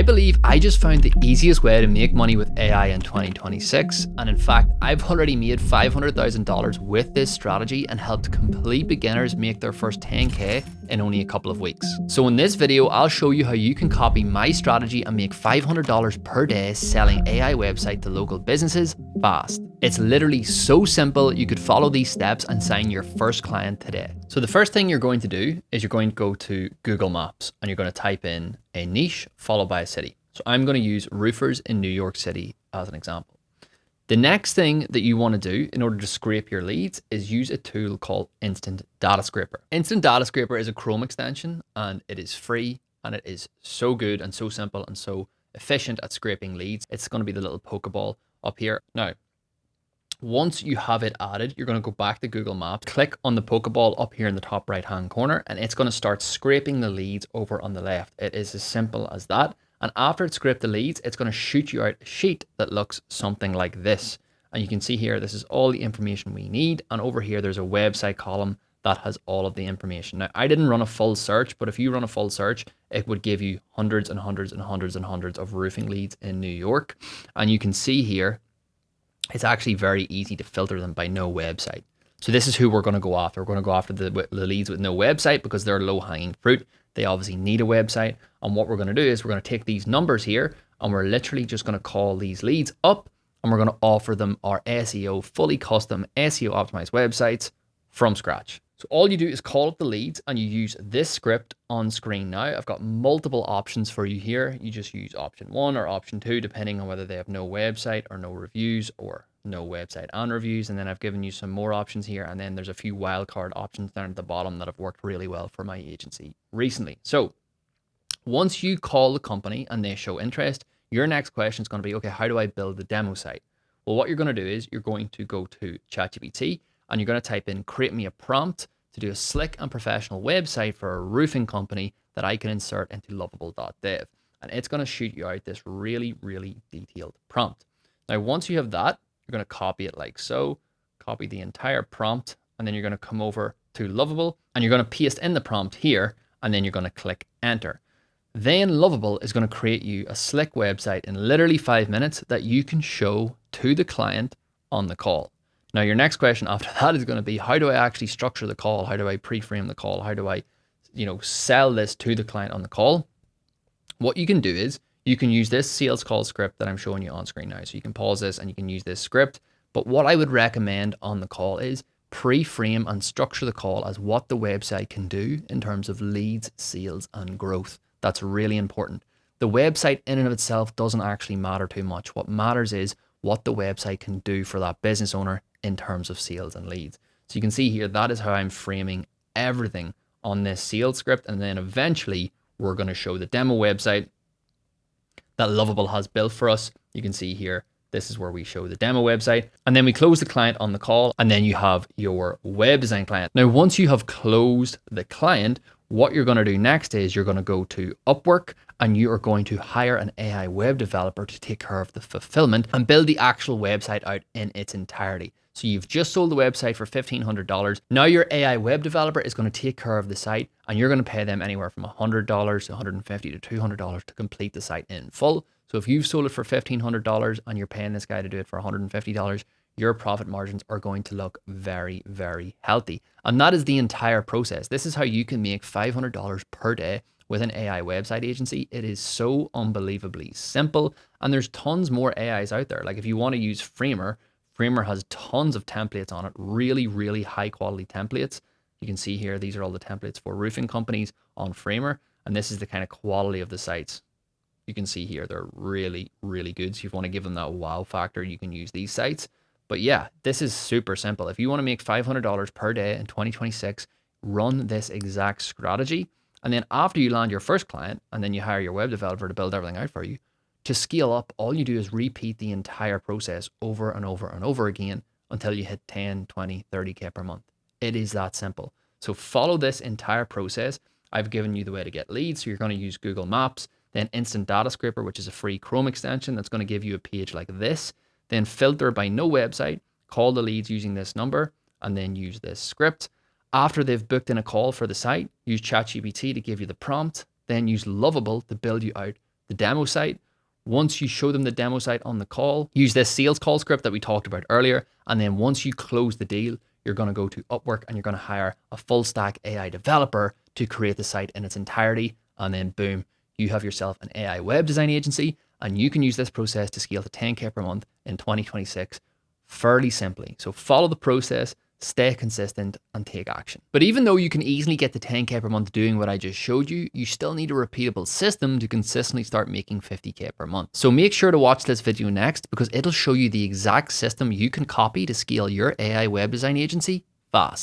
I believe I just found the easiest way to make money with AI in 2026, and in fact, I've already made $500,000 with this strategy and helped complete beginners make their first 10K in only a couple of weeks. So in this video, I'll show you how you can copy my strategy and make $500 per day selling AI website to local businesses fast. It's literally so simple, you could follow these steps and sign your first client today. So the first thing you're going to do is you're going to go to Google Maps and you're going to type in a niche followed by a city. So I'm going to use roofers in New York City as an example. The next thing that you want to do in order to scrape your leads is use a tool called Instant Data Scraper. Instant Data Scraper is a Chrome extension and it is free and it is so good and so simple and so efficient at scraping leads. It's going to be the little Pokeball up here. Now, once you have it added, you're going to go back to Google Maps, click on the Pokeball up here in the top right hand corner, and it's going to start scraping the leads over on the left. It is as simple as that. And after it's scraped the leads, it's going to shoot you out a sheet that looks something like this. And you can see here, this is all the information we need. And over here, there's a website column that has all of the information. Now, I didn't run a full search, but if you run a full search, it would give you hundreds and hundreds and hundreds and hundreds of roofing leads in New York. And you can see here, it's actually very easy to filter them by no website. So this is who we're going to go after. We're going to go after the leads with no website because they're low hanging fruit. They obviously need a website. And what we're going to do is we're going to take these numbers here and we're literally just going to call these leads up and we're going to offer them our SEO, fully custom SEO optimized websites from scratch. So all you do is call up the leads and you use this script on screen now. I've got multiple options for you here. You just use option 1 or option 2, depending on whether they have no website or no reviews or no website and reviews. And then I've given you some more options here. And then there's a few wildcard options down at the bottom that have worked really well for my agency recently. So once you call the company and they show interest, your next question is going to be, okay, how do I build the demo site? Well, what you're going to do is you're going to go to ChatGPT and you're going to type in, create me a prompt to do a slick and professional website for a roofing company that I can insert into lovable.dev. And it's going to shoot you out this really, really detailed prompt. Now, once you have that, you're going to copy it like so, copy the entire prompt, and then you're going to come over to Lovable and you're going to paste in the prompt here, and then you're going to click enter. Then Lovable is going to create you a slick website in literally 5 minutes that you can show to the client on the call. Now, your next question after that is going to be, how do I actually structure the call? How do I pre-frame the call? How do I, sell this to the client on the call? What you can do is you can use this sales call script that I'm showing you on screen now. So you can pause this and you can use this script. But what I would recommend on the call is pre-frame and structure the call as what the website can do in terms of leads, sales, and growth. That's really important. The website in and of itself doesn't actually matter too much. What matters is what the website can do for that business owner in terms of sales and leads. So you can see here, that is how I'm framing everything on this sales script. And then eventually we're going to show the demo website that Lovable has built for us. You can see here, this is where we show the demo website. And then we close the client on the call and then you have your web design client. Now, once you have closed the client, what you're going to do next is you're going to go to Upwork and you are going to hire an AI web developer to take care of the fulfillment and build the actual website out in its entirety. So you've just sold the website for $1,500. Now your AI web developer is going to take care of the site and you're going to pay them anywhere from $100 to $150 to $200 to complete the site in full. So if you've sold it for $1,500 and you're paying this guy to do it for $150, your profit margins are going to look very, very healthy. And that is the entire process. This is how you can make $500 per day with an AI website agency. It is so unbelievably simple. And there's tons more AIs out there. Like if you want to use Framer, Framer has tons of templates on it, really, really high quality templates. You can see here, these are all the templates for roofing companies on Framer. And this is the kind of quality of the sites. You can see here, they're really, really good. So if you want to give them that wow factor, you can use these sites. But yeah, this is super simple. If you want to make $500 per day in 2026, run this exact strategy. And then after you land your first client and then you hire your web developer to build everything out for you, to scale up, all you do is repeat the entire process over and over and over again until you hit 10, 20, 30K per month. It is that simple. So follow this entire process. I've given you the way to get leads. So you're going to use Google Maps, then Instant Data Scraper, which is a free Chrome extension that's going to give you a page like this. Then filter by no website, call the leads using this number, and then use this script. After they've booked in a call for the site, use ChatGPT to give you the prompt, then use Lovable to build you out the demo site. Once you show them the demo site on the call, use this sales call script that we talked about earlier. And then once you close the deal, you're going to go to Upwork and you're going to hire a full stack AI developer to create the site in its entirety. And then boom, you have yourself an AI web design agency, and you can use this process to scale to 10K per month in 2026 fairly simply. So follow the process, stay consistent, and take action. But even though you can easily get to 10K per month doing what I just showed you, you still need a repeatable system to consistently start making 50K per month. So make sure to watch this video next, because it'll show you the exact system you can copy to scale your AI web design agency fast.